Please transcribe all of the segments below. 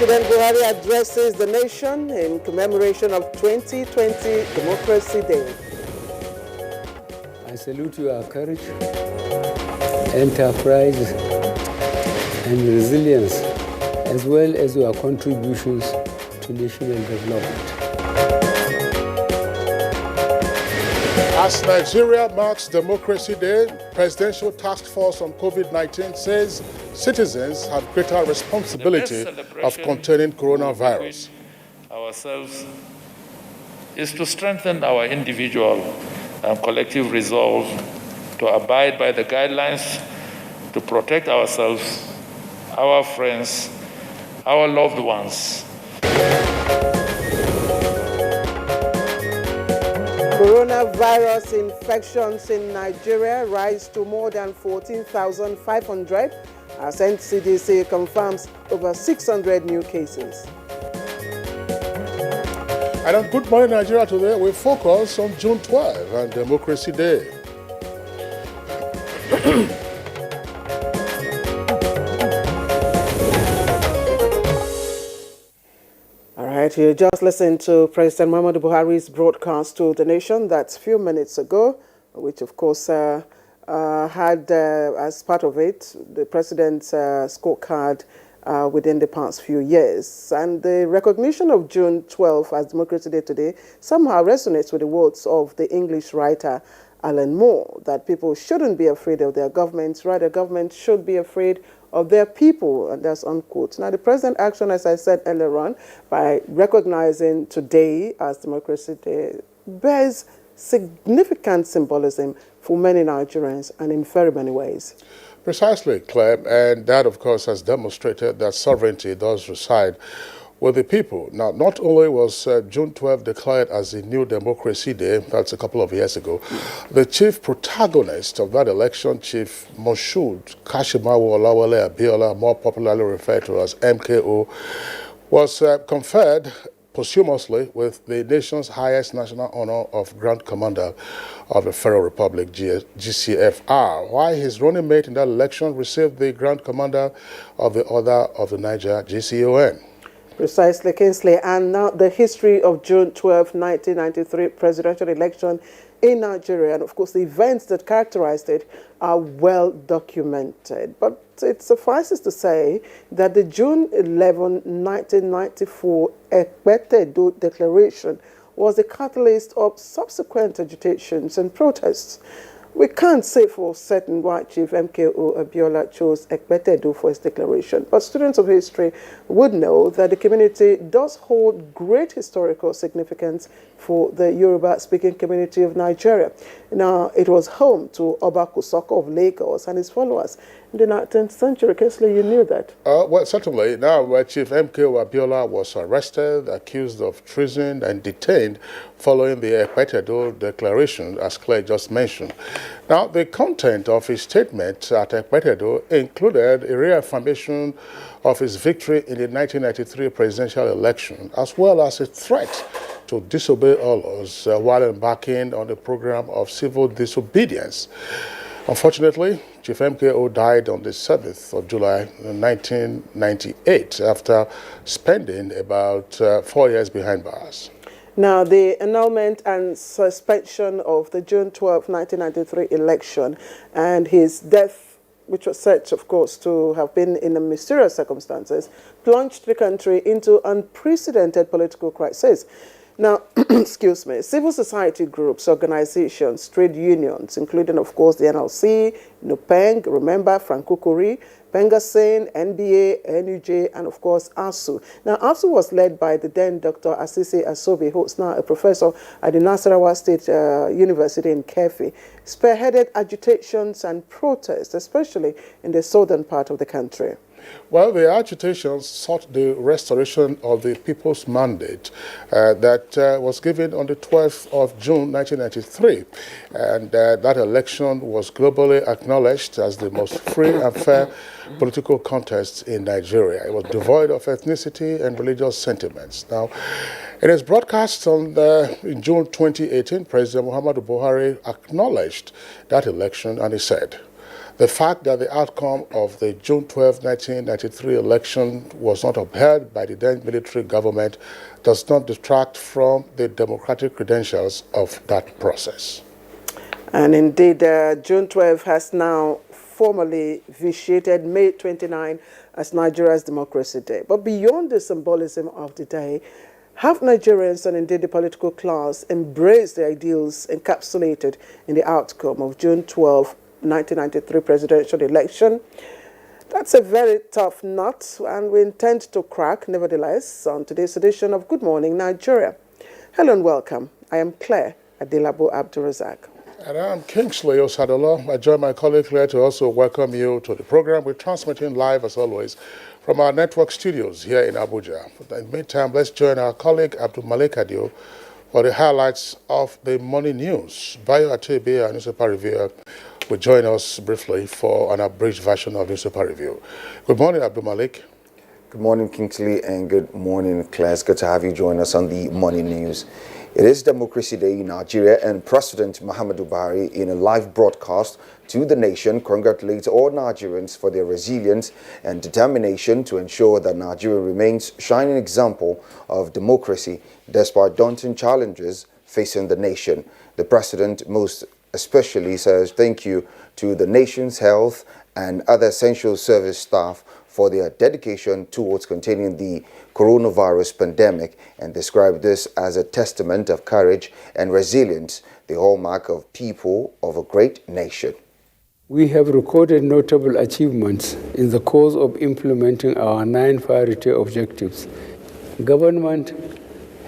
President Buhari addresses the nation in commemoration of 2020 Democracy Day. I salute your courage, enterprise, and resilience, as well as your contributions to national development. As Nigeria marks Democracy Day, Presidential Task Force on COVID-19 says citizens have greater responsibility of containing coronavirus. Ourselves is to strengthen our individual and collective resolve to abide by the guidelines, to protect ourselves, our friends, our loved ones. Coronavirus infections in Nigeria rise to more than 14,500 as NCDC confirms over 600 new cases. And on Good Morning Nigeria today, we focus on June 12 and Democracy Day. All right, you just listened to President Muhammadu Buhari's broadcast to the nation. That's a few minutes ago, which of course had as part of it the president's scorecard within the past few years. And the recognition of June 12 as Democracy Day today somehow resonates with the words of the English writer Alan Moore, that people shouldn't be afraid of their governments, rather governments should be afraid of their people, and that's unquote. Now, the president action, as I said earlier on, by recognizing today as Democracy Day, bears significant symbolism for many Nigerians and in very many ways. Precisely, Claire, and that, of course, has demonstrated that sovereignty does reside with the people. Now, not only was June 12 declared as a new Democracy Day, that's a couple of years ago, the chief protagonist of that election, Chief Moshood Kashimawo Olawale Abiola, more popularly referred to as MKO, was conferred posthumously with the nation's highest national honor of Grand Commander of the Federal Republic, GCFR, while his running mate in that election received the Grand Commander of the Order of the Niger, GCON. Precisely, Kingsley. And now the history of June 12, 1993 presidential election in Nigeria, and of course the events that characterized it are well documented. But it suffices to say that the June 11, 1994 Ekpete-Edo Declaration was the catalyst of subsequent agitations and protests. We can't say for certain why Chief MKO Abiola chose Ekpete-Edo for his declaration, but students of history would know that the community does hold great historical significance for the Yoruba-speaking community of Nigeria. Now, it was home to Oba Kosoko of Lagos and his followers in the 19th century. Kesley, you knew that? Well, certainly. Now, Chief MKO Abiola was arrested, accused of treason, and detained following the Ekpete-Edo Declaration, as Claire just mentioned. Now, the content of his statement at Ekpete-Edo included a reaffirmation of his victory in the 1993 presidential election, as well as a threat to disobey all laws while embarking on a program of civil disobedience. Unfortunately, Chief MKO died on the 7th of July 1998 after spending about 4 years behind bars. Now, the annulment and suspension of the June 12, 1993 election and his death, which was said, of course, to have been in mysterious circumstances, plunged the country into unprecedented political crisis. Now, excuse me, civil society groups, organizations, trade unions, including, of course, the NLC, NUPENG, remember, Frankukuri, Pengasen, NBA, NUJ, and, of course, ASU. Now, ASU was led by the then Dr. Asisi Asobe, who is now a professor at the Nasarawa State University in Kefi, spearheaded agitations and protests, especially in the southern part of the country. Well, the agitations sought the restoration of the people's mandate that was given on the 12th of June 1993. And that election was globally acknowledged as the most free and fair political contest in Nigeria. It was devoid of ethnicity and religious sentiments. Now, in his broadcast in June 2018, President Muhammadu Buhari acknowledged that election and he said, The fact that the outcome of the June 12, 1993 election was not upheld by the then military government does not detract from the democratic credentials of that process. And indeed, June 12 has now formally vitiated May 29 as Nigeria's Democracy Day. But beyond the symbolism of the day, have Nigerians and indeed the political class embraced the ideals encapsulated in the outcome of June 12, 1993 presidential election? That's a very tough nut, and we intend to crack, nevertheless, on today's edition of Good Morning Nigeria. Hello and welcome. I am Claire Adilabo Abdurazak. And I'm Kingsley Osadola. I join my colleague Claire to also welcome you to the program. We're transmitting live, as always, from our network studios here in Abuja. In the meantime, let's join our colleague Abdul Malik Adio for the highlights of the morning news. Bayo Atebe, our newspaper reviewer, will join us briefly for an abridged version of newspaper review. Good morning, Abdul Malik. Good morning, Kingsley, and good morning, Claire. It's good to have you join us on the morning news. It is Democracy Day in Nigeria, and President Muhammadu Buhari, in a live broadcast to the nation, congratulates all Nigerians for their resilience and determination to ensure that Nigeria remains a shining example of democracy despite daunting challenges facing the nation. The president most especially says thank you to the nation's health and other essential service staff for their dedication towards containing the coronavirus pandemic, and described this as a testament of courage and resilience, the hallmark of people of a great nation. We have recorded notable achievements in the course of implementing our 9 priority objectives. Government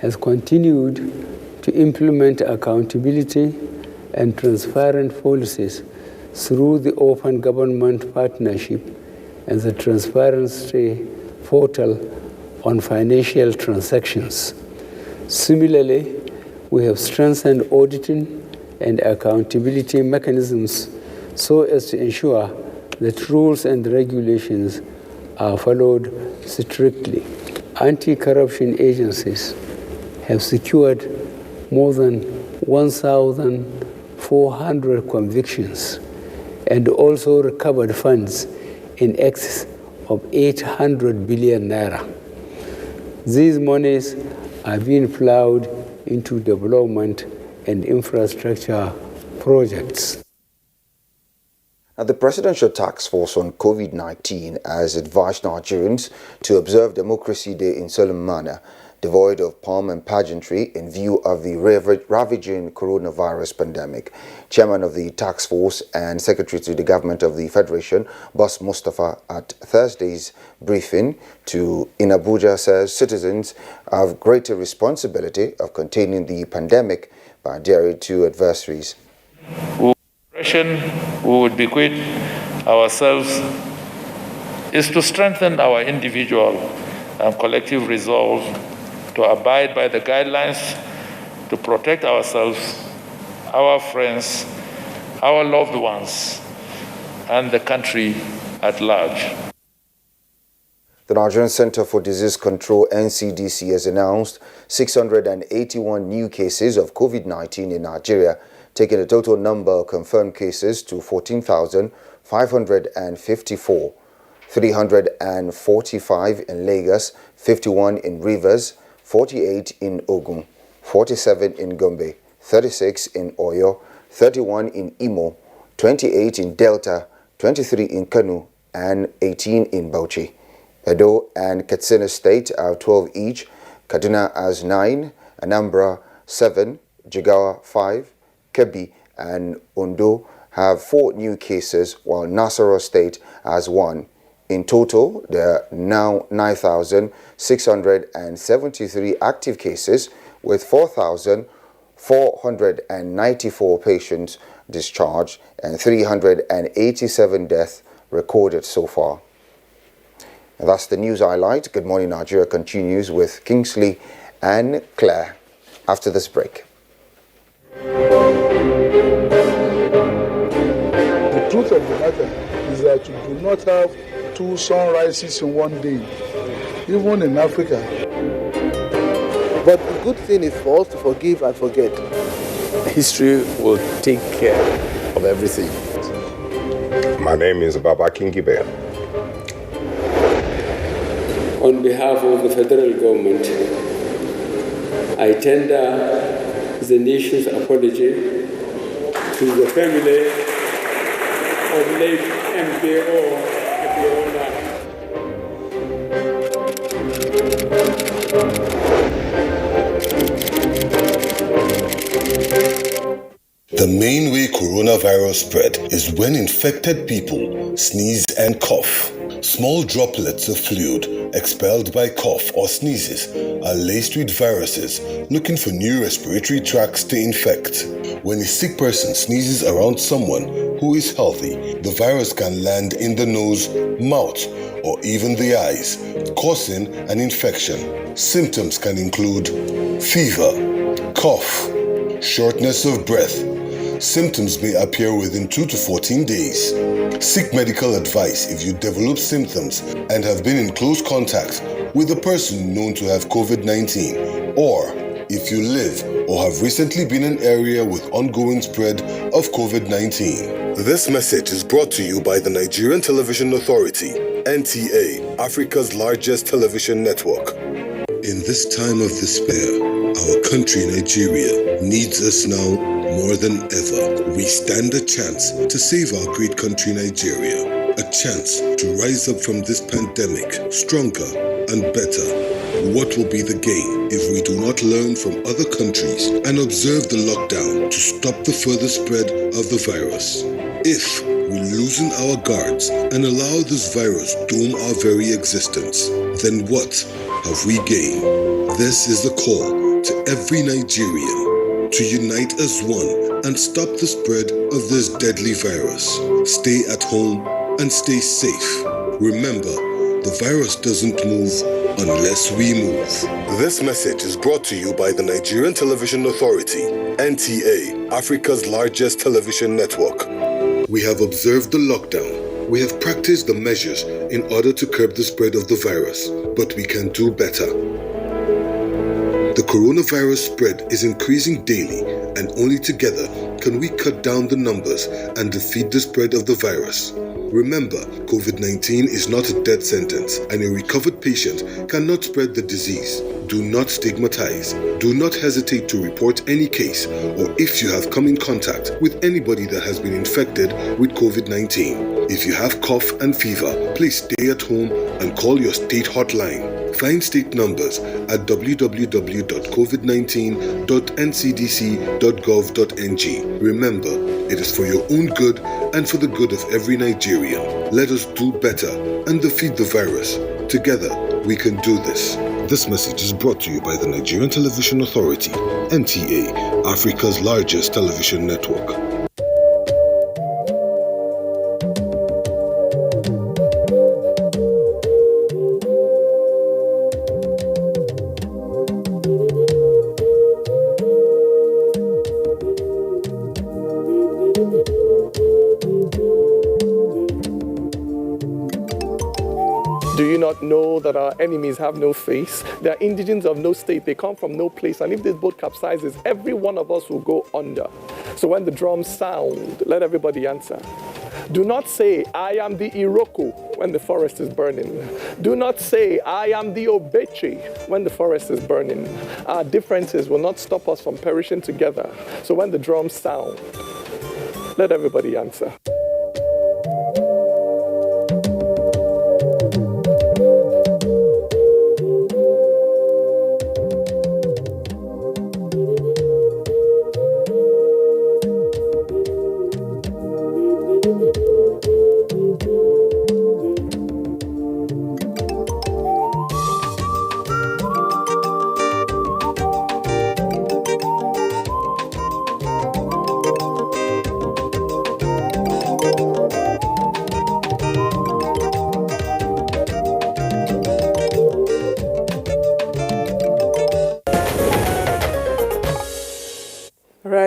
has continued to implement accountability and transparent policies through the Open Government Partnership and the Transparency Portal on financial transactions. Similarly, we have strengthened auditing and accountability mechanisms so as to ensure that rules and regulations are followed strictly. Anti-corruption agencies have secured more than 1,400 convictions and also recovered funds in excess of 800 billion naira. These monies are being plowed into development and infrastructure projects. Now, the Presidential Task Force on COVID-19 has advised Nigerians to observe Democracy Day in solemn manner, devoid of pomp and pageantry, in view of the ravaging coronavirus pandemic. Chairman of the task force and Secretary to the Government of the Federation, Boss Mustafa, at Thursday's briefing in Abuja, says citizens have greater responsibility of containing the pandemic by adhering to adversaries. We would bequeath ourselves is to strengthen our individual and collective resolve to abide by the guidelines, to protect ourselves, our friends, our loved ones, and the country at large. The Nigerian Center for Disease Control, NCDC, has announced 681 new cases of COVID-19 in Nigeria, taking the total number of confirmed cases to 14,554, 345 in Lagos, 51 in Rivers, 48 in Ogun, 47 in Gombe, 36 in Oyo, 31 in Imo, 28 in Delta, 23 in Kano, and 18 in Bauchi. Edo and Katsina State have 12 each, Kaduna has 9, Anambra 7, Jigawa 5, Kebbi and Ondo have 4 new cases, while Nasarawa State has 1. In total, there are now 9,673 active cases, with 4,494 patients discharged and 387 deaths recorded so far. And that's the news highlight. Good Morning Nigeria continues with Kingsley and Claire after this break. The truth of the matter is that you do not have 2 sunrises in one day, even in Africa. But the good thing is for us to forgive and forget. History will take care of everything. My name is Baba Kingibe. On behalf of the federal government, I tender the nation's apology to the family of late MKO Abiola. The main way coronavirus spread is when infected people sneeze and cough. Small droplets of fluid expelled by cough or sneezes are laced with viruses looking for new respiratory tracts to infect. When a sick person sneezes around someone who is healthy, the virus can land in the nose, mouth, or even the eyes, causing an infection. Symptoms can include fever, cough, shortness of breath. Symptoms may appear within 2 to 14 days. Seek medical advice if you develop symptoms and have been in close contact with a person known to have COVID-19, or if you live or have recently been in an area with ongoing spread of COVID-19. This message is brought to you by the Nigerian Television Authority, NTA, Africa's largest television network. In this time of despair, our country, Nigeria, needs us now more than ever. We stand a chance to save our great country, Nigeria. A chance to rise up from this pandemic stronger and better. What will be the gain if we do not learn from other countries and observe the lockdown to stop the further spread of the virus? If we loosen our guards and allow this virus doom our very existence, then what have we gained? This is the call to every Nigerian to unite as one and stop the spread of this deadly virus. Stay at home and stay safe. Remember, the virus doesn't move unless we move. This message is brought to you by the Nigerian Television Authority, NTA, Africa's largest television network. We have observed the lockdown. We have practiced the measures in order to curb the spread of the virus, but we can do better. The coronavirus spread is increasing daily, and only together can we cut down the numbers and defeat the spread of the virus. Remember, COVID-19 is not a death sentence, and a recovered patient cannot spread the disease. Do not stigmatize. Do not hesitate to report any case, or if you have come in contact with anybody that has been infected with COVID-19. If you have cough and fever, please stay at home and call your state hotline. Find state numbers at www.covid19.ncdc.gov.ng. Remember, it is for your own good and for the good of every Nigerian. Let us do better and defeat the virus. Together, we can do this. This message is brought to you by the Nigerian Television Authority, NTA, Africa's largest television network. Do you not know that our enemies have no face? They are indigents of no state. They come from no place. And if this boat capsizes, every one of us will go under. So when the drums sound, let everybody answer. Do not say, I am the Iroko when the forest is burning. Do not say, I am the Obeche when the forest is burning. Our differences will not stop us from perishing together. So when the drums sound, let everybody answer.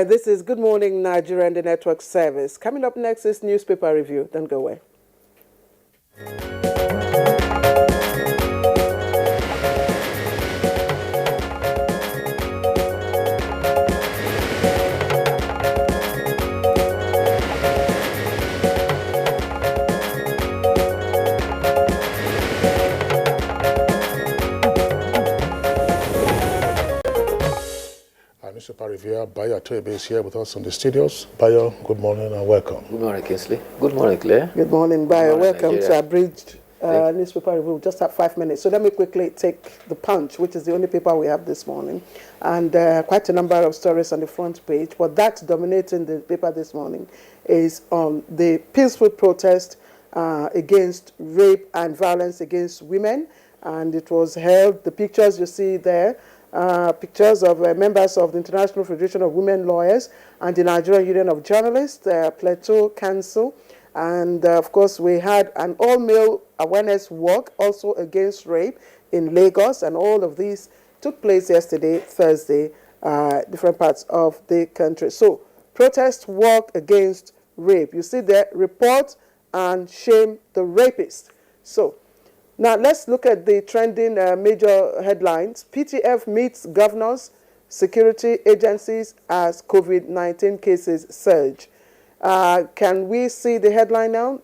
This is Good Morning Nigerian, the network service. Coming up next is newspaper review. Don't go away. newspaper reviewer Bayo Atoyebe is here with us in the studios. Bayo, good morning and welcome. Good morning, Kingsley. Good morning, Claire. Good morning, Bayo. Welcome Nigeria. to our abridged newspaper review. We just have 5 minutes. So let me quickly take the Punch, which is the only paper we have this morning, and quite a number of stories on the front page. But that's dominating the paper this morning is on the peaceful protest against rape and violence against women. And it was held, the pictures you see there, pictures of members of the International Federation of Women Lawyers and the Nigerian Union of Journalists, Plateau Council. And of course, we had an all-male awareness walk also against rape in Lagos. And all of these took place yesterday, Thursday, different parts of the country. So, protest walk against rape. You see there, report and shame the rapist. So, now let's look at the trending major headlines. PTF meets governors, security agencies as COVID-19 cases surge. Can we see the headline now?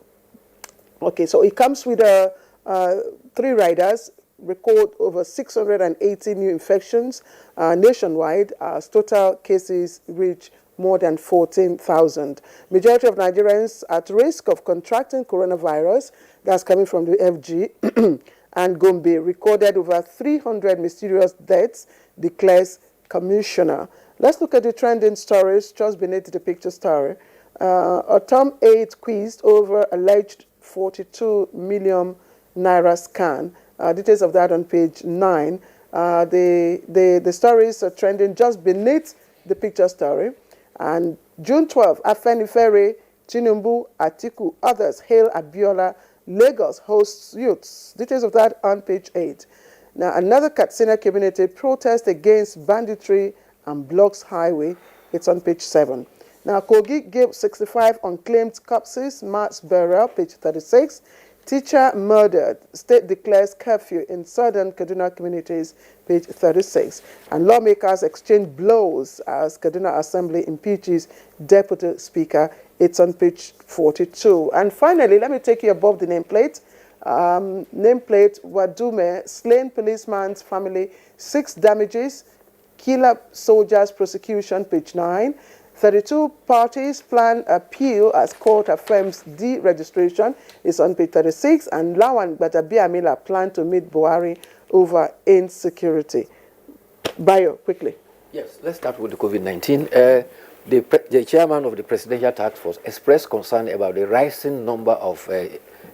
Okay, so it comes with 3 riders record over 680 new infections nationwide as total cases reach more than 14,000. Majority of Nigerians at risk of contracting coronavirus, that's coming from the FG, and Gombe recorded over 300 mysterious deaths, declares commissioner. Let's look at the trending stories just beneath the picture story. Autumn 8 quizzed over alleged 42 million naira scan. Details of that on page 9. The stories are trending just beneath the picture story. And June 12, Afenifere, Tinubu, Atiku, others hail Abiola. Lagos hosts youths. Details of that on page 8. Now, another Katsina community protest against banditry and blocks highway. It's on page 7. Now, Kogi gave 65 unclaimed corpses, mass burial, page 36. Teacher murdered. State declares curfew in southern Kaduna communities, page 36. And lawmakers exchange blows as Kaduna Assembly impeaches Deputy Speaker. It's on page 42. And finally, let me take you above the nameplate. Nameplate Wadume, slain policeman's family, 6 damages. Killer soldiers prosecution, page 9. 32 parties plan appeal as court affirms deregistration. Is on page 36. And Lawan Gbadabiamila plan to meet Buhari over insecurity. Bayo, quickly. Yes, let's start with the COVID-19. The chairman of the Presidential Task Force expressed concern about the rising number of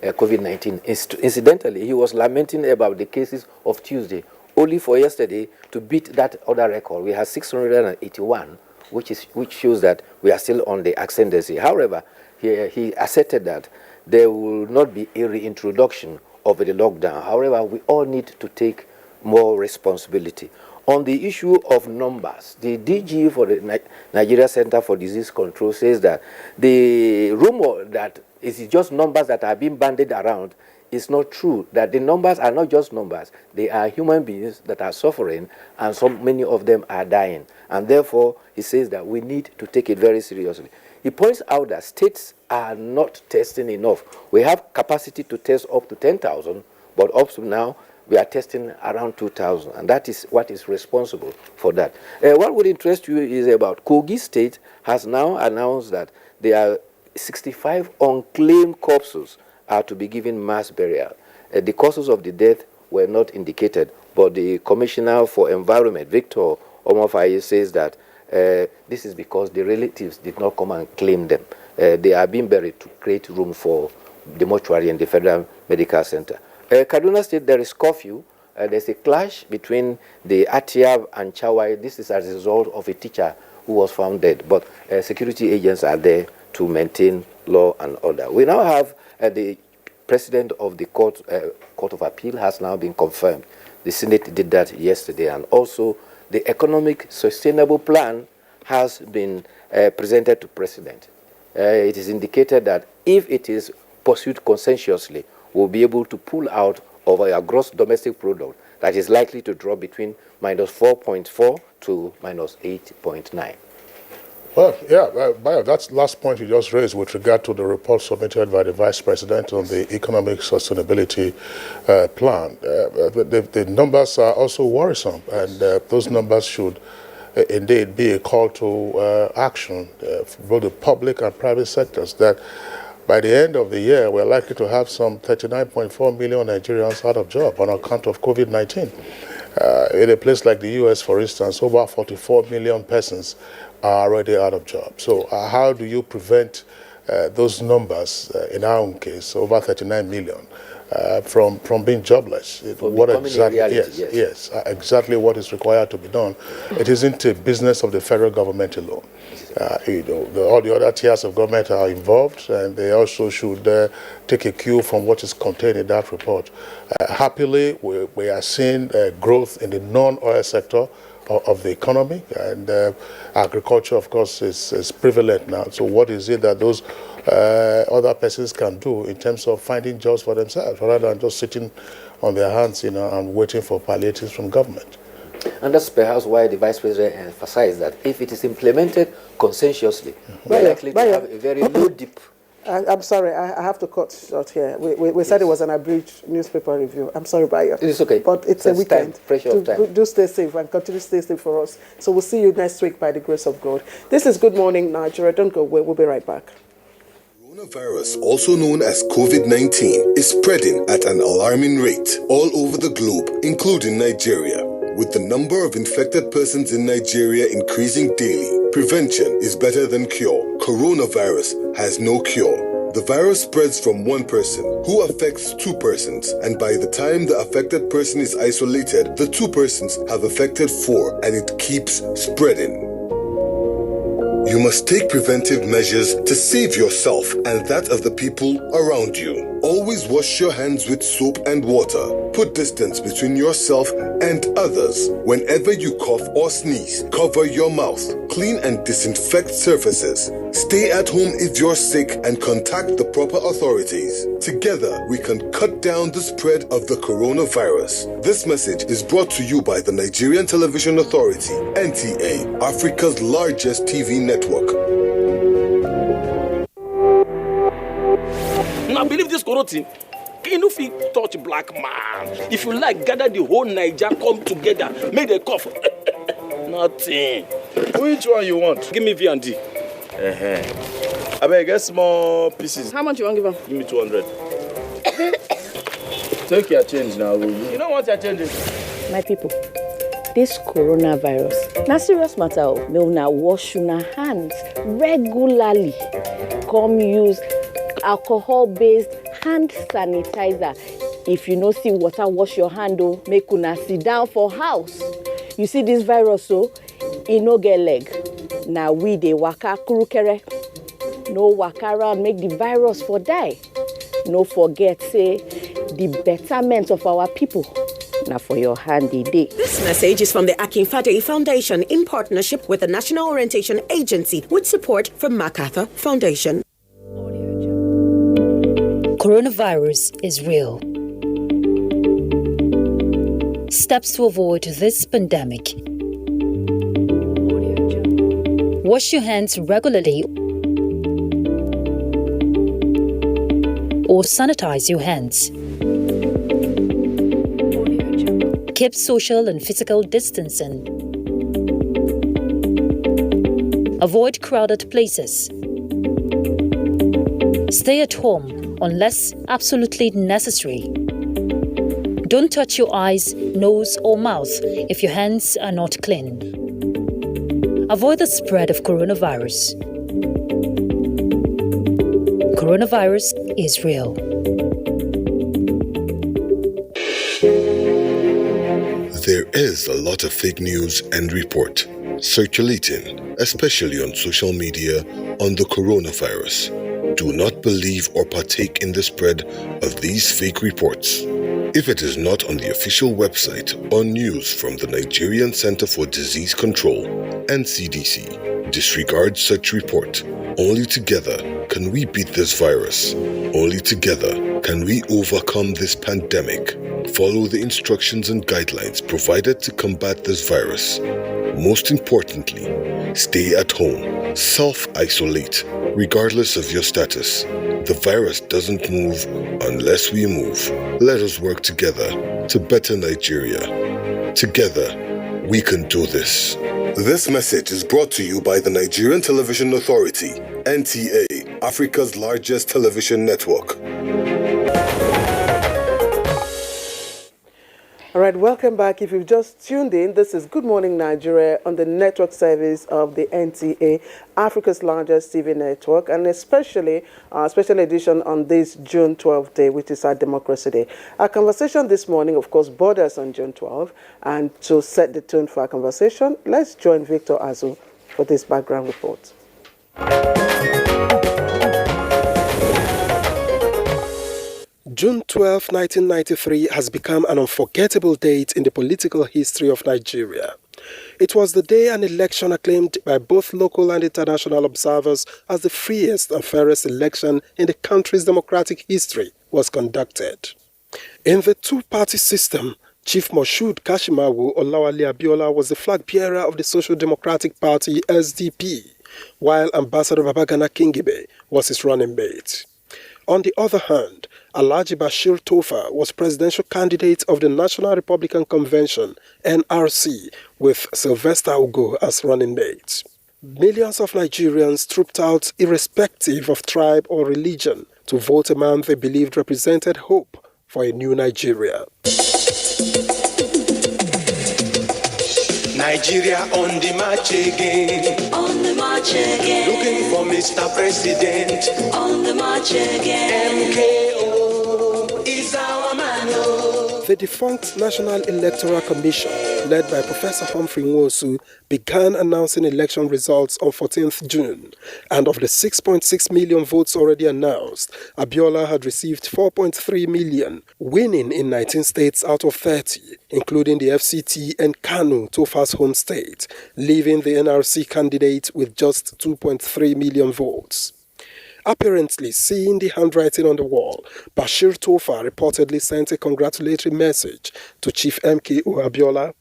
COVID-19. Incidentally, he was lamenting about the cases of Tuesday, only for yesterday to beat that other record. We had 681. Which shows that we are still on the ascendancy. However, he asserted that there will not be a reintroduction of the lockdown. However, we all need to take more responsibility. On the issue of numbers, the DG for the Nigeria Center for Disease Control says that the rumor that it's just numbers that are being bandied around is not true, that the numbers are not just numbers. They are human beings that are suffering, and so many of them are dying. And therefore, he says that we need to take it very seriously. He points out that states are not testing enough. We have capacity to test up to 10,000, but up to now, we are testing around 2,000, and that is what is responsible for that. What would interest you is about Kogi State has now announced that there are 65 unclaimed corpses are to be given mass burial. The causes of the death were not indicated, but the Commissioner for Environment, Victor Omofaye, says that this is because the relatives did not come and claim them. They are being buried to create room for the mortuary in the Federal Medical Center. Kaduna State, there is curfew. There's a clash between the Atiab and Chawai. This is as a result of a teacher who was found dead, but security agents are there to maintain law and order. We now have the president of the Court of Appeal has now been confirmed. The Senate did that yesterday, and also the economic sustainable plan has been presented to President. It is indicated that if it is pursued consensuously, we'll be able to pull out of our gross domestic product that is likely to drop between minus 4.4 to minus 8.9. Well, yeah, Bayo, that's last point you just raised with regard to the report submitted by the Vice President on the economic sustainability plan. The numbers are also worrisome, and those numbers should indeed be a call to action for both the public and private sectors, that by the end of the year, we're likely to have some 39.4 million Nigerians out of job on account of COVID-19. In a place like the U.S., for instance, over 44 million persons are already out of job. So how do you prevent those numbers, in our own case, over 39 million, from being jobless? What exactly? Reality, yes, exactly what is required to be done. It isn't a business of the federal government alone. All the other tiers of government are involved, and they also should take a cue from what is contained in that report. Happily, we are seeing growth in the non-oil sector of the economy, and agriculture, of course, is prevalent now. So what is it that those other persons can do in terms of finding jobs for themselves, rather than just sitting on their hands, and waiting for palliatives from government? And that's perhaps why the Vice President emphasized that if it is implemented consensuously, we're likely to have a very low dip. I'm sorry, I have to cut short here. We said it was an abridged newspaper review. I'm sorry, Bayo. It's okay. But it's a weekend. Pressure of time. Do stay safe and continue to stay safe for us. So we'll see you next week by the grace of God. This is Good Morning Nigeria. Don't go away. We'll be right back. Coronavirus, also known as COVID-19, is spreading at an alarming rate all over the globe, including Nigeria. With the number of infected persons in Nigeria increasing daily, prevention is better than cure. Coronavirus has no cure. The virus spreads from one person, who affects two persons, and by the time the affected person is isolated, the two persons have affected four, and it keeps spreading. You must take preventive measures to save yourself and that of the people around you. Always wash your hands with soap and water. Put distance between yourself and others. Whenever you cough or sneeze, cover your mouth. Clean and disinfect surfaces. Stay at home if you're sick and contact the proper authorities. Together, we can cut down the spread of the coronavirus. This message is brought to you by the Nigerian Television Authority, NTA, Africa's largest TV network. Now believe this corona, you know, if you touch black man, if you like, gather the whole Niger, come together, make the cough. Nothing. Which one you want? Give me V&D. I beg, get small pieces. How much you want to give him? Give me 200. Take your change now. You don't want your change? My people, this coronavirus, na serious matter. May una wash una hands regularly. Come use alcohol-based hand sanitizer. If you no see water, wash your hand. Make una sit down for house. You see this virus, so it no get leg. Now we dey waka kurukere. No waka around, make the virus for die. No forget, say, the betterment of our people. Now for your handy day. This message is from the Akinfade Foundation in partnership with the National Orientation Agency with support from MacArthur Foundation. Coronavirus is real. Steps to avoid this pandemic. Wash your hands regularly or sanitize your hands. Keep social and physical distancing. Avoid crowded places. Stay at home unless absolutely necessary. Don't touch your eyes, nose, or mouth if your hands are not clean. Avoid the spread of coronavirus. Coronavirus is real. There is a lot of fake news and report circulating, especially on social media, on the coronavirus. Do not believe or partake in the spread of these fake reports. If it is not on the official website or news from the Nigerian Center for Disease Control, NCDC, disregard such report. Only together can we beat this virus. Only together can we overcome this pandemic. Follow the instructions and guidelines provided to combat this virus. Most importantly, stay at home. Self-isolate, regardless of your status. The virus doesn't move unless we move. Let us work together to better Nigeria. Together, we can do this. This message is brought to you by the Nigerian Television Authority, NTA, Africa's largest television network. All right, welcome back. If you've just tuned in, this is Good Morning Nigeria on the network service of the NTA, Africa's largest TV network, and especially our special edition on this June 12th day, which is our Democracy Day. Our conversation this morning, of course, borders on June 12th, and to set the tone for our conversation, let's join Victor Azu for this background report. June 12, 1993 has become an unforgettable date in the political history of Nigeria. It was the day an election acclaimed by both local and international observers as the freest and fairest election in the country's democratic history was conducted. In the two-party system, Chief Moshood Kashimawo Olawale Abiola was the flag bearer of the Social Democratic Party SDP, while Ambassador Babagana Kingibe was his running mate. On the other hand, Alhaji Bashir Tofa was presidential candidate of the National Republican Convention, NRC, with Sylvester Ugo as running mate. Millions of Nigerians trooped out irrespective of tribe or religion to vote a man they believed represented hope for a new Nigeria. Nigeria on the march again. On the march again. Looking for Mr. President. On the march again. MKO is our man. The defunct National Electoral Commission, led by Professor Humphrey Nwosu, began announcing election results on 14th June, and of the 6.6 million votes already announced, Abiola had received 4.3 million, winning in 19 states out of 30, including the FCT and Kano, Tofa's home state, leaving the NRC candidate with just 2.3 million votes. Apparently seeing the handwriting on the wall, Bashir Tofa reportedly sent a congratulatory message to Chief MKO Abiola.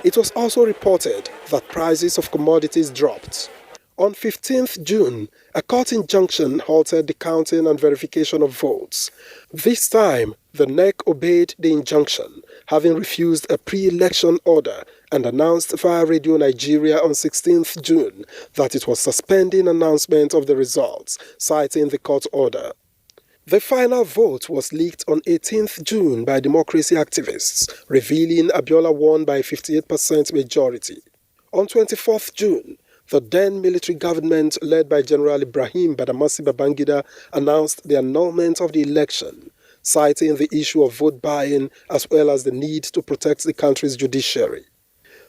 It was also reported that prices of commodities dropped. On 15th June, a court injunction halted the counting and verification of votes. This time, the NEC obeyed the injunction, having refused a pre-election order and announced via Radio Nigeria on 16th June that it was suspending announcement of the results, citing the court order. The final vote was leaked on 18th June by democracy activists, revealing Abiola won by a 58% majority. On 24th June, the then military government led by General Ibrahim Badamasi Babangida announced the annulment of the election, citing the issue of vote buying as well as the need to protect the country's judiciary.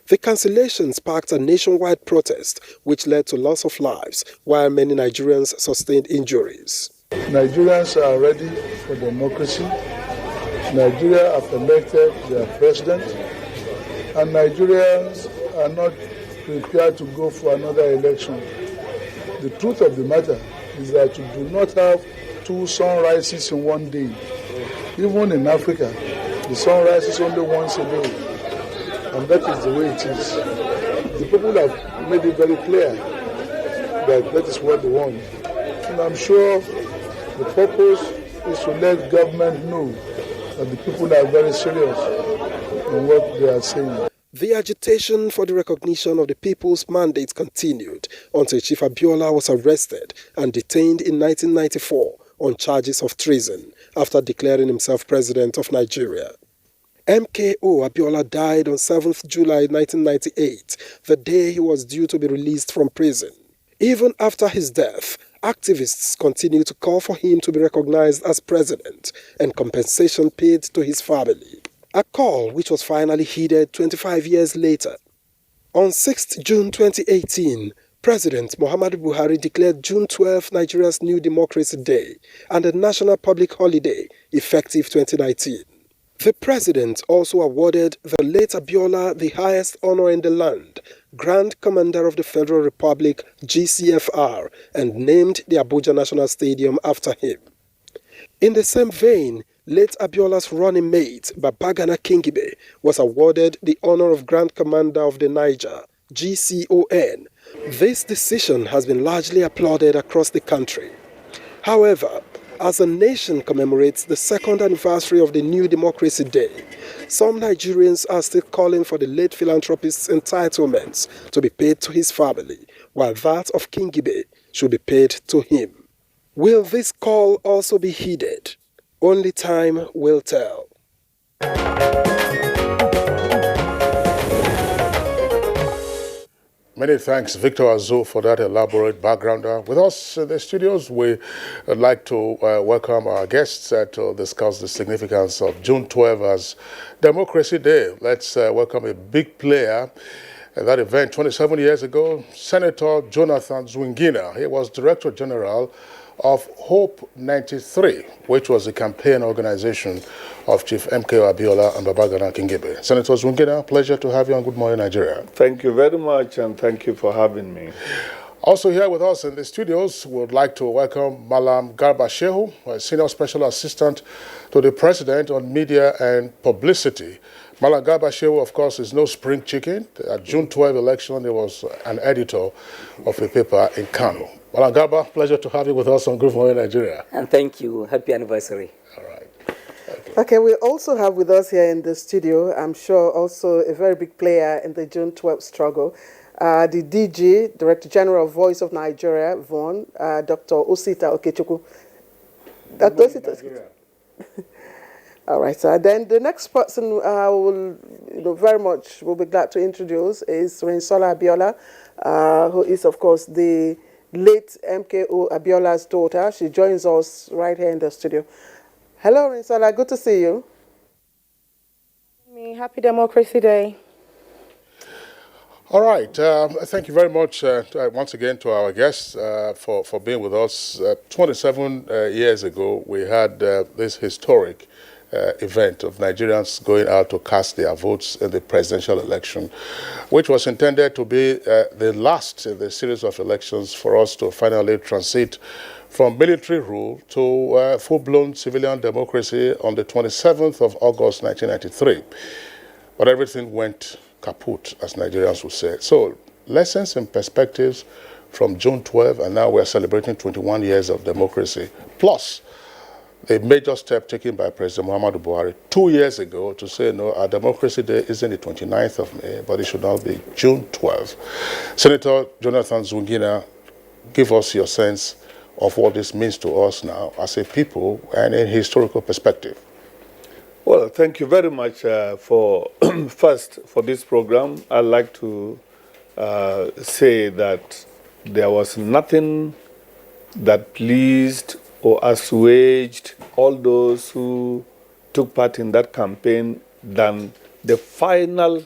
The cancellation sparked a nationwide protest, which led to loss of lives, while many Nigerians sustained injuries. Nigerians are ready for democracy. Nigeria have elected their president, and Nigerians are not prepared to go for another election. The truth of the matter is that you do not have two sunrises in one day. Even in Africa, the sun rises only once a day. And that is the way it is. The people have made it very clear that that is what they want. And I'm sure the purpose is to let government know that the people are very serious in what they are saying. The agitation for the recognition of the people's mandate continued until Chief Abiola was arrested and detained in 1994 on charges of treason after declaring himself president of Nigeria. MKO Abiola died on 7th July 1998, the day he was due to be released from prison. Even after his death, activists continue to call for him to be recognized as president and compensation paid to his family. A call which was finally heeded 25 years later. On 6th June 2018, President Muhammadu Buhari declared June 12 Nigeria's New Democracy Day and a national public holiday effective 2019. The president also awarded the late Abiola the highest honor in the land, Grand Commander of the Federal Republic, GCFR, and named the Abuja National Stadium after him. In the same vein, late Abiola's running mate, Babagana Kingibe, was awarded the honor of Grand Commander of the Niger, GCON. This decision has been largely applauded across the country. However, As the nation commemorates the second anniversary of the New Democracy Day, some Nigerians are still calling for the late philanthropist's entitlements to be paid to his family, while that of King Gibe should be paid to him. Will this call also be heeded? Only time will tell. Many thanks, Victor Azu, for that elaborate background. With us in the studios, we would like to welcome our guests to discuss the significance of June 12 as Democracy Day. Let's welcome a big player at that event 27 years ago, Senator Jonathan Zwingina. He was Director General of Hope 93, which was the campaign organization of Chief MK Abiola and Babagana Kingibe. Senator Zwingina, pleasure to have you on Good Morning Nigeria. Thank you very much, and thank you for having me. Also here with us in the studios, we would like to welcome Malam Garba Shehu, a Senior Special Assistant to the President on Media and Publicity. Malam Garba Shehu, of course, is no spring chicken. At June 12 election, he was an editor of a paper in Kano. Malam Garba, pleasure to have you with us on Good Morning Nigeria. And thank you. Happy anniversary. All right. Okay, we also have with us here in the studio, I'm sure also a very big player in the June 12 struggle, the DG, Director General of Voice of Nigeria, VON, Dr. Osita Okechukwu. Dr. Osita. All right, sir. Then the next person will be glad to introduce is Rinsola Abiola, who is, of course, the late MKO Abiola's daughter. She joins us right here in the studio. Hello, Rinsola. Good to see you. Happy Democracy Day. All right. Thank you very much once again to our guests for being with us. 27 years ago, we had this historic event of Nigerians going out to cast their votes in the presidential election, which was intended to be the last in the series of elections for us to finally transit from military rule to full-blown civilian democracy on the 27th of August 1993. But everything went kaput, as Nigerians would say. So, lessons and perspectives from June 12, and now we're celebrating 21 years of democracy, plus a major step taken by President Muhammadu Buhari 2 years ago to say, no, our Democracy Day isn't the 29th of May, but it should now be June 12. Senator Jonathan Zwingina, give us your sense of what this means to us now as a people and in historical perspective. Well, thank you very much for this program. I'd like to say that there was nothing that pleased or assuaged all those who took part in that campaign than the final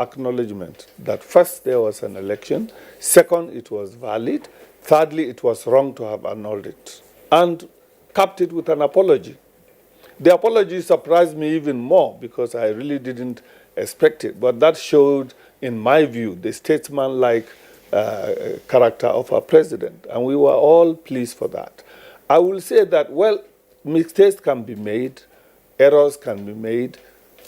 acknowledgement that first there was an election, second it was valid, thirdly it was wrong to have annulled it, and capped it with an apology. The apology surprised me even more because I really didn't expect it, but that showed, in my view, the statesman-like character of our president, and we were all pleased for that. I will say that, well, mistakes can be made, errors can be made,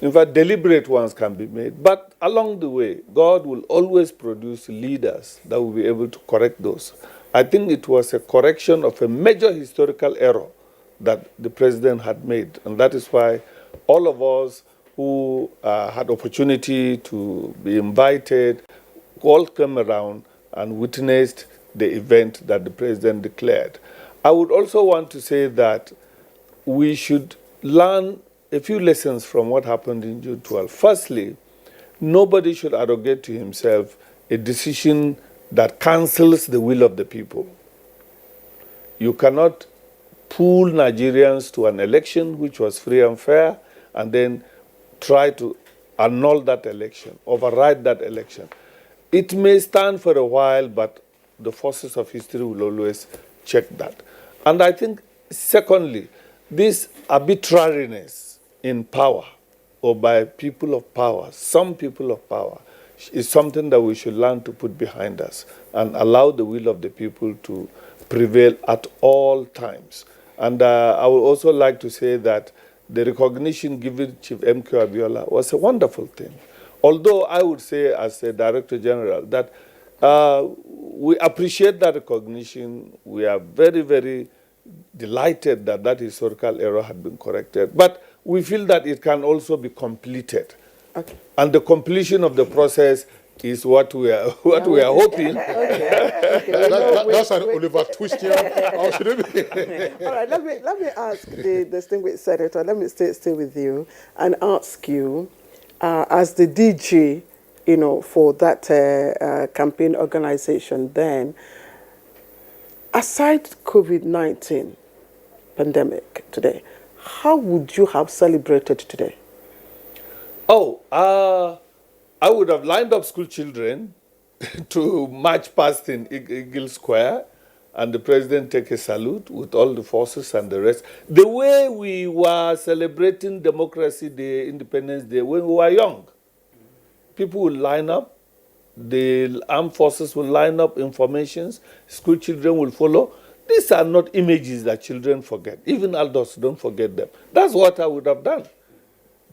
in fact, deliberate ones can be made, but along the way, God will always produce leaders that will be able to correct those. I think it was a correction of a major historical error that the president had made, and that is why all of us who had opportunity to be invited all came around and witnessed the event that the president declared. I would also want to say that we should learn a few lessons from what happened in June 12. Firstly, nobody should arrogate to himself a decision that cancels the will of the people. You cannot pull Nigerians to an election which was free and fair and then try to annul that election, override that election. It may stand for a while, but the forces of history will always check that. And I think, secondly, this arbitrariness in power or by people of power, some people of power, is something that we should learn to put behind us and allow the will of the people to prevail at all times. And I would also like to say that the recognition given Chief MK Abiola was a wonderful thing. Although I would say as a Director General that we appreciate that recognition. We are very, very delighted that that historical error had been corrected. But we feel that it can also be completed. Okay. And the completion of the process is what we are hoping. That's an Oliver Twist here. How should it be? All right, let me ask the distinguished senator. Let me stay with you and ask you, as the DG, for that campaign organization. Then, aside COVID-19 pandemic today, how would you have celebrated today? Oh, I would have lined up school children to march past in Eagle Square and the president take a salute with all the forces and the rest. The way we were celebrating Democracy Day, Independence Day, when we were young. People will line up, the armed forces will line up informations, school children will follow. These are not images that children forget. Even adults don't forget them. That's what I would have done.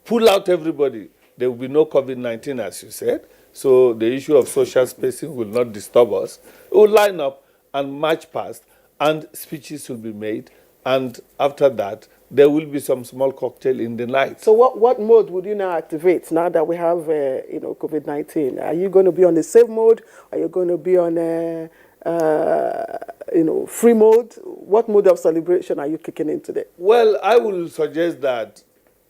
Pull out everybody. There will be no COVID-19, as you said. So the issue of social spacing will not disturb us. We will line up and march past, and speeches will be made. And after that, there will be some small cocktail in the night. So what mode would you now activate now that we have COVID-19? Are you going to be on the safe mode? Are you going to be on free mode? What mode of celebration are you kicking in today? Well, I will suggest that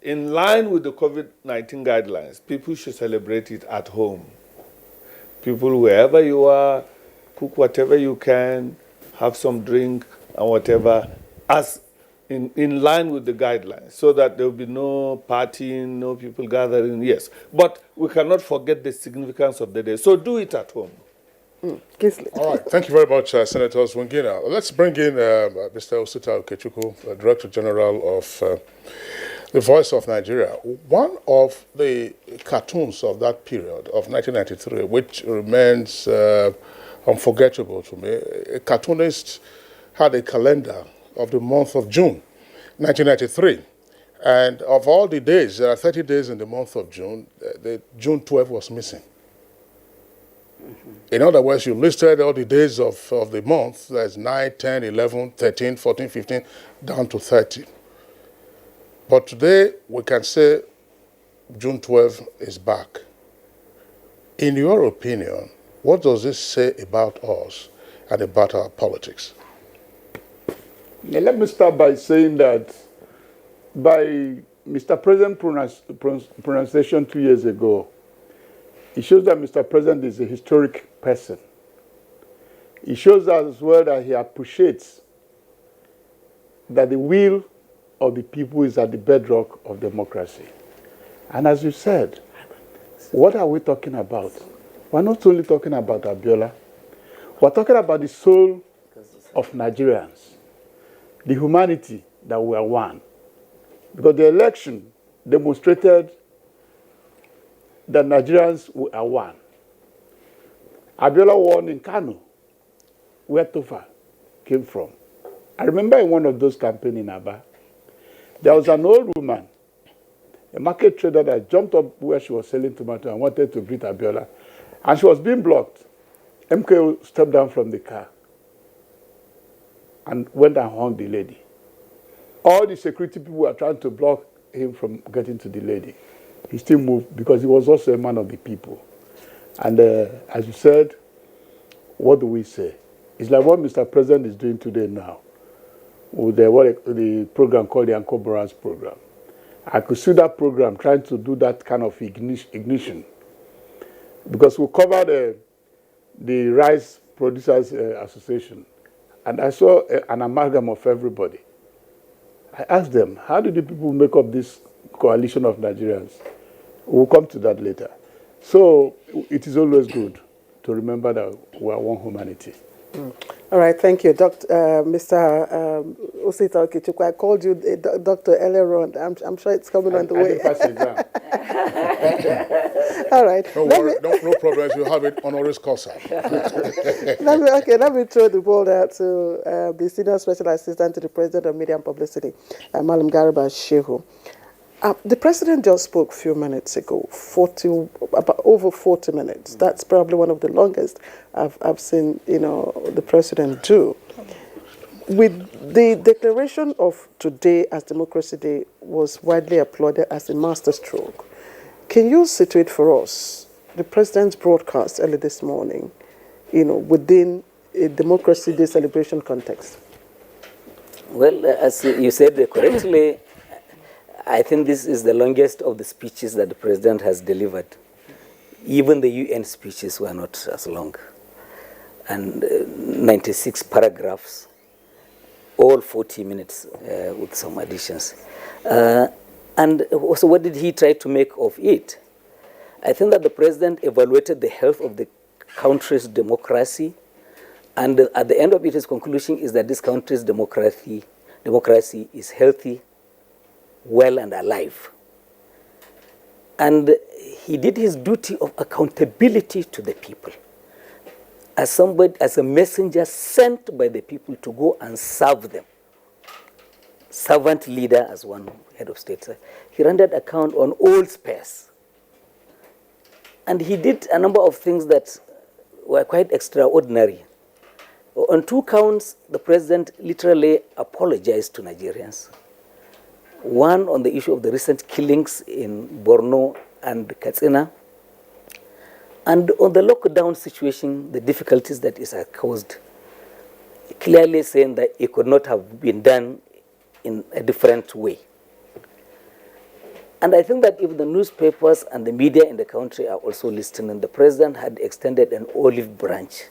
in line with the COVID-19 guidelines, people should celebrate it at home. People, wherever you are, cook whatever you can, have some drink and whatever, as in line with the guidelines, so that there will be no partying, no people gathering, yes. But we cannot forget the significance of the day. So do it at home. All right. Thank you very much, Senator Swingina. Let's bring in Mr. Osita Okechukwu, Director General of the Voice of Nigeria. One of the cartoons of that period of 1993, which remains unforgettable to me, a cartoonist had a calendar of the month of June, 1993. And of all the days, there are 30 days in the month of June, the June 12 was missing. In other words, you listed all the days of the month, that's 9, 10, 11, 13, 14, 15, down to 30. But today, we can say June 12 is back. In your opinion, what does this say about us and about our politics? Now, let me start by saying that by Mr. President's pronunciation 2 years ago, it shows that Mr. President is a historic person. It shows as well that he appreciates that the will of the people is at the bedrock of democracy. And as you said, what are we talking about? We're not only talking about Abiola, we're talking about the soul of Nigerians, the humanity that we are one. Because the election demonstrated that Nigerians are one. Abiola won in Kano, where Tofa came from. I remember in one of those campaigns in Aba, there was an old woman, a market trader that jumped up where she was selling tomato and wanted to greet Abiola. And she was being blocked. MKO stepped down from the car and went and hung the lady. All the security people were trying to block him from getting to the lady. He still moved because he was also a man of the people. And as you said, what do we say? It's like what Mr. President is doing today now with the program called the Uncle Boran's program. I could see that program trying to do that kind of ignition. Because we covered the Rice Producers Association, and I saw an amalgam of everybody. I asked them, how did the people make up this coalition of Nigerians? We'll come to that later. So it is always good to remember that we are one humanity. All right, thank you, Mr. Osita Okechukwu. I called you Dr. earlier on. I'm sure it's coming on the way. I didn't pass exam. All right. No problem. You have it honoris causa. Let me throw the ball out to the Senior Special Assistant to the President of Media and Publicity, Malam Garba Shehu. The President just spoke a few minutes ago, about over 40 minutes. That's probably one of the longest I've seen, the President do. with the declaration of today as Democracy Day was widely applauded as a masterstroke. Can you situate for us the president's broadcast early this morning, within a Democracy Day celebration context? Well, as you said correctly, I think this is the longest of the speeches that the president has delivered. Even the UN speeches were not as long. And 96 paragraphs, all 40 minutes with some additions. And so what did he try to make of it? I think that the president evaluated the health of the country's democracy, and at the end of it, his conclusion is that this country's democracy is healthy, well, and alive. And he did his duty of accountability to the people as a messenger sent by the people to go and serve them. Servant leader, as one head of state said. He rendered account on all spheres. And he did a number of things that were quite extraordinary. On 2 counts, the president literally apologized to Nigerians. One on the issue of the recent killings in Borno and Katsina, and on the lockdown situation, the difficulties that it has caused, clearly saying that it could not have been done in a different way. And I think that if the newspapers and the media in the country are also listening, the president had extended an olive branch.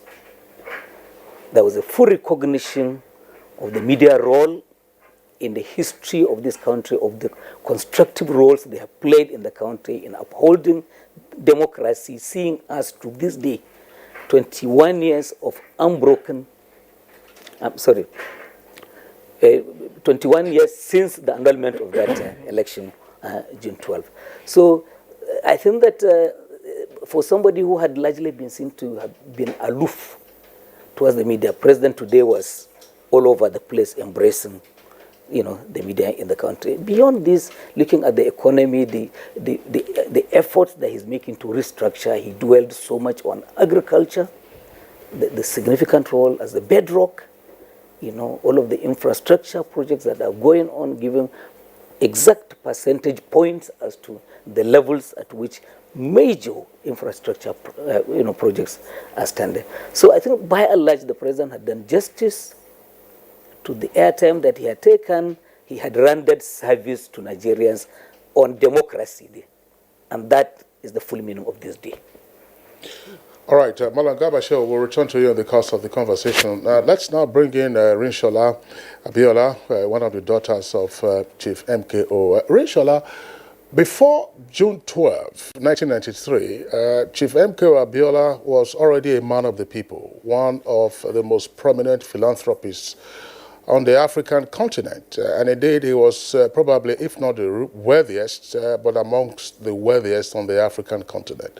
There was a full recognition of the media role in the history of this country, of the constructive roles they have played in the country in upholding democracy, seeing us to this day, 21 years of unbroken, 21 years since the annulment of that election, June 12. So I think that for somebody who had largely been seen to have been aloof towards the media, President today was all over the place embracing the media in the country. Beyond this, looking at the economy, the efforts that he's making to restructure, he dwelled so much on agriculture, the significant role as the bedrock, all of the infrastructure projects that are going on, giving exact percentage points as to the levels at which major infrastructure projects are standing. So I think by and large, the president had done justice to the airtime that he had taken. He had rendered service to Nigerians on Democracy Day. And that is the full meaning of this day. All right, Malam Gabashe, we'll return to you in the course of the conversation. Let's now bring in Rinshola Abiola, one of the daughters of Chief MKO. Rinshola, before June 12, 1993, Chief MKO Abiola was already a man of the people, one of the most prominent philanthropists on the African continent. And indeed, he was probably, if not the wealthiest, but amongst the wealthiest on the African continent.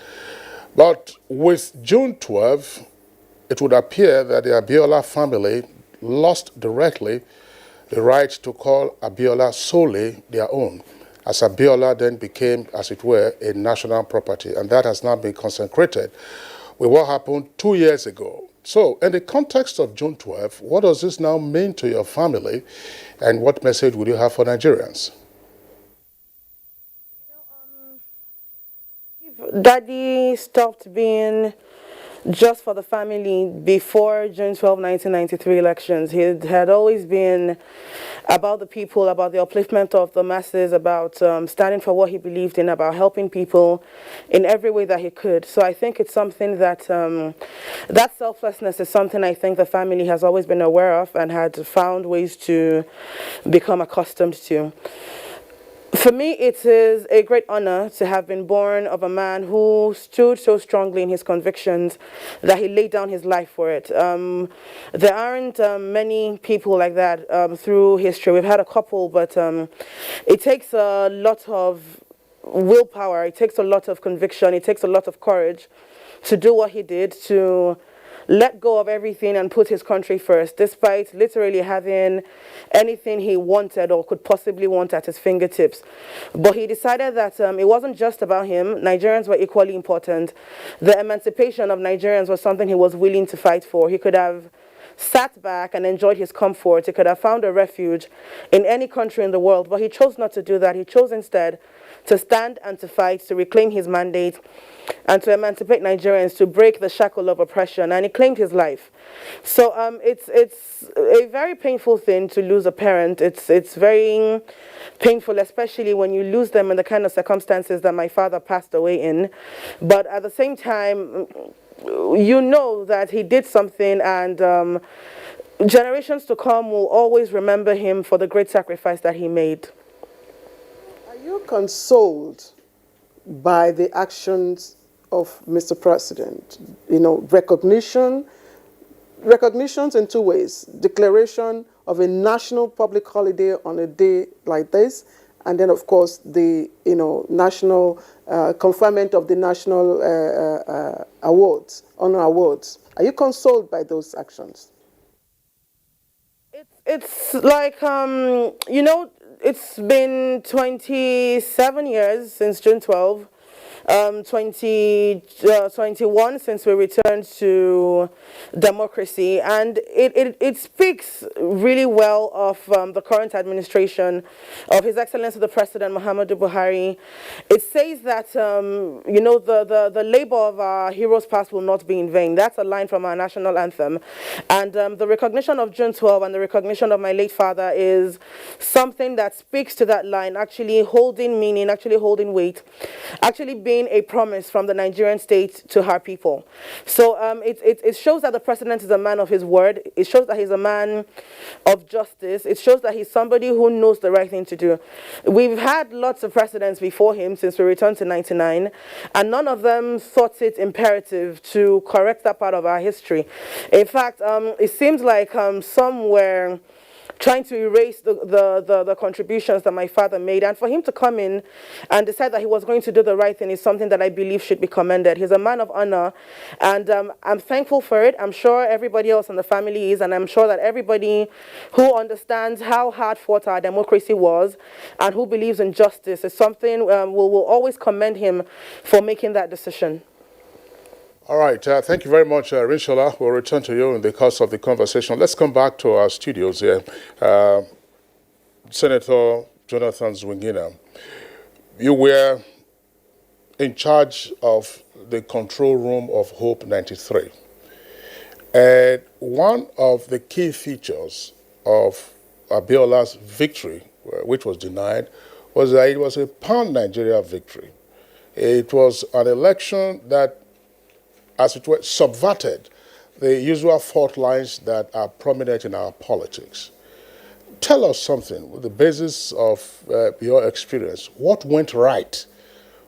But with June 12, it would appear that the Abiola family lost directly the right to call Abiola solely their own, as Abiola then became, as it were, a national property. And that has now been consecrated with what happened 2 years ago. So, in the context of June 12, what does this now mean to your family, and what message would you have for Nigerians? Daddy stopped being just for the family before June 12, 1993 elections. He had always been about the people, about the upliftment of the masses, about standing for what he believed in, about helping people in every way that he could. So I think it's something that, that selflessness is something I think the family has always been aware of and had found ways to become accustomed to. For me, it is a great honor to have been born of a man who stood so strongly in his convictions that he laid down his life for it. There aren't many people like that through history. We've had a couple, but it takes a lot of willpower, it takes a lot of conviction, it takes a lot of courage to do what he did, to let go of everything and put his country first, despite literally having anything he wanted or could possibly want at his fingertips. But he decided that it wasn't just about him. Nigerians were equally important. The emancipation of Nigerians was something he was willing to fight for. He could have sat back and enjoyed his comfort. He could have found a refuge in any country in the world, but he chose not to do that. He chose instead to stand and to fight, to reclaim his mandate, and to emancipate Nigerians, to break the shackle of oppression, and he claimed his life. So it's a very painful thing to lose a parent. It's very painful, especially when you lose them in the kind of circumstances that my father passed away in. But at the same time, you know that he did something, and generations to come will always remember him for the great sacrifice that he made. Are you consoled by the actions of Mr. President? You know, recognitions in two ways: declaration of a national public holiday on a day like this, and then, of course, the national conferment of the national awards, honor awards. Are you consoled by those actions? It's like it's been 27 years since June 12. 21 since we returned to democracy, and it speaks really well of the current administration of His Excellency the President Muhammadu Buhari. It says that the labor of our heroes past will not be in vain. That's a line from our national anthem, and the recognition of June 12 and the recognition of my late father is something that speaks to that line, actually holding meaning, actually holding weight, actually being a promise from the Nigerian state to her people. So it shows that the president is a man of his word. It shows that he's a man of justice. It shows that he's somebody who knows the right thing to do. We've had lots of presidents before him since we returned to 99, and none of them thought it imperative to correct that part of our history. In fact, it seems like some were trying to erase the contributions that my father made, and for him to come in and decide that he was going to do the right thing is something that I believe should be commended. He's a man of honor, and I'm thankful for it. I'm sure everybody else in the family is, and I'm sure that everybody who understands how hard fought our democracy was and who believes in justice is something will always commend him for making that decision. All right, thank you very much, Rinshola. We'll return to you in the course of the conversation. Let's come back to our studios here. Senator Jonathan Zwingina, you were in charge of the control room of Hope 93. And one of the key features of Abiola's victory, which was denied, was that it was a pan-Nigeria victory. It was an election that, as it were, subverted the usual fault lines that are prominent in our politics. Tell us something, with the basis of your experience, what went right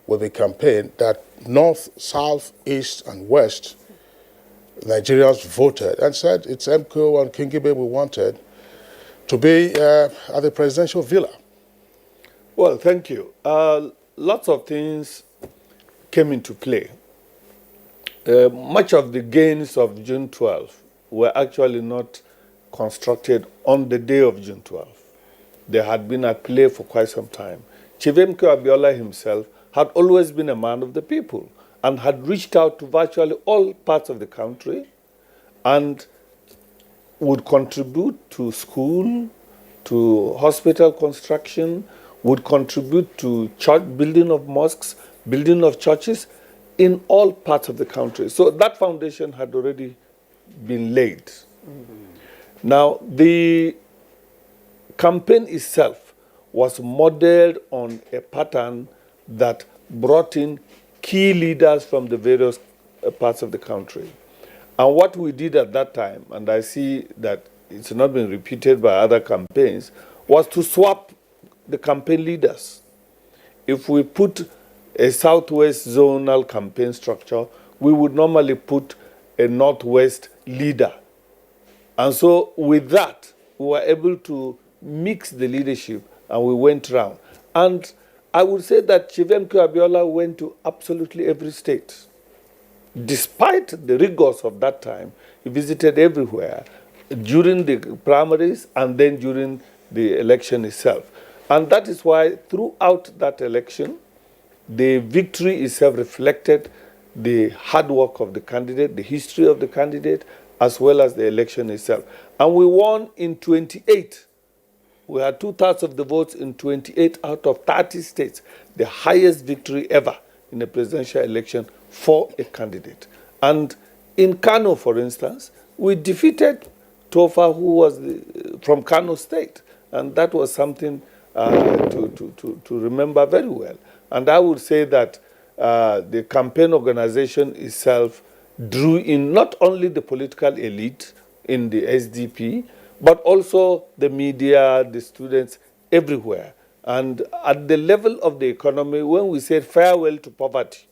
with the campaign that North, South, East, and West Nigerians voted and said it's MKO and Kingibe we wanted to be at the presidential villa? Well, thank you. Lots of things came into play. Much of the gains of June 12 were actually not constructed on the day of June 12. They had been at play for quite some time. Chief MKO Abiola himself had always been a man of the people and had reached out to virtually all parts of the country and would contribute to school, to hospital construction, would contribute to church, building of mosques, building of churches, in all parts of the country. So that foundation had already been laid. Mm-hmm. Now, the campaign itself was modeled on a pattern that brought in key leaders from the various parts of the country. And what we did at that time, and I see that it's not been repeated by other campaigns, was to swap the campaign leaders. If we put a Southwest zonal campaign structure, we would normally put a Northwest leader. And so with that, we were able to mix the leadership and we went round. And I would say that Chief MKO Abiola went to absolutely every state. Despite the rigors of that time, he visited everywhere during the primaries and then during the election itself. And that is why throughout that election, the victory itself reflected the hard work of the candidate, the history of the candidate, as well as the election itself. And we won in 28. We had 2/3 of the votes in 28 out of 30 states, the highest victory ever in a presidential election for a candidate. And in Kano, for instance, we defeated Tofa, who was from Kano State. And that was something to remember very well. And I would say that the campaign organization itself drew in not only the political elite in the SDP, but also the media, the students, everywhere. And at the level of the economy, when we said farewell to poverty,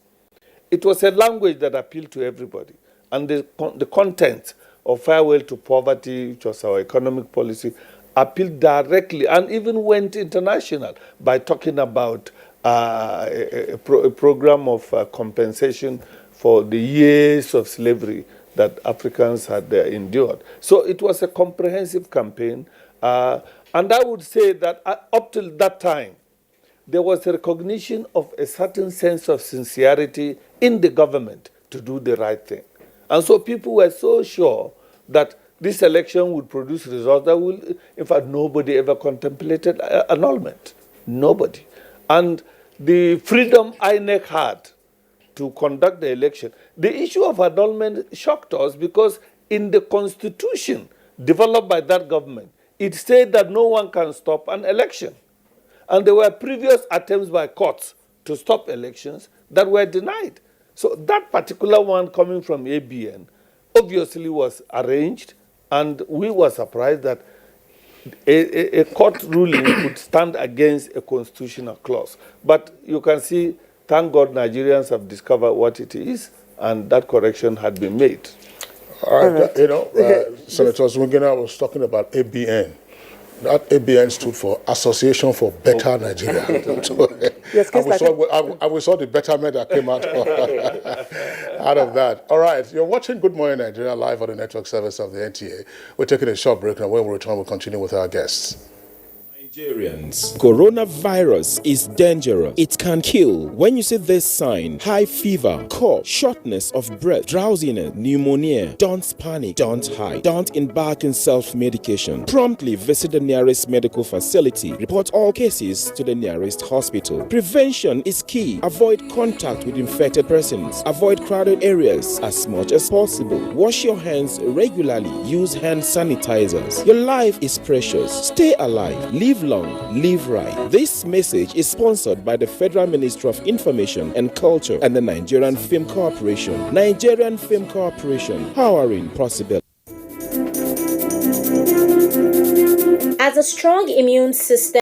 it was a language that appealed to everybody. And the content of farewell to poverty, which was our economic policy, appealed directly and even went international by talking about a program of compensation for the years of slavery that Africans had endured. So it was a comprehensive campaign. And I would say that up till that time, there was a recognition of a certain sense of sincerity in the government to do the right thing. And so people were so sure that this election would produce results that will, in fact, nobody ever contemplated annulment. Nobody. And the freedom INEC had to conduct the election, the issue of annulment shocked us because in the constitution developed by that government, it said that no one can stop an election. And there were previous attempts by courts to stop elections that were denied. So that particular one coming from ABN obviously was arranged, and we were surprised that a court ruling could stand against a constitutional clause. But you can see, thank God Nigerians have discovered what it is, and that correction had been made. All right. You know, Senator Zwingina was talking about ABN. That ABN stood for Association for Better Nigeria. Yes, we saw the betterment that came out of that. All right, you're watching Good Morning Nigeria live on the network service of the NTA. We're taking a short break, and when we return, we'll continue with our guests. Nigerians, coronavirus is dangerous. It can kill. When you see this sign, high fever, cough, shortness of breath, drowsiness, pneumonia, don't panic, don't hide, don't embark in self-medication. Promptly visit the nearest medical facility. Report all cases to the nearest hospital. Prevention is key. Avoid contact with infected persons. Avoid crowded areas as much as possible. Wash your hands regularly. Use hand sanitizers. Your life is precious. Stay alive. Live long, live right. This message is sponsored by the Federal Ministry of Information and Culture and the Nigerian Film Corporation. Nigerian Film Corporation, powering possibility. As a strong immune system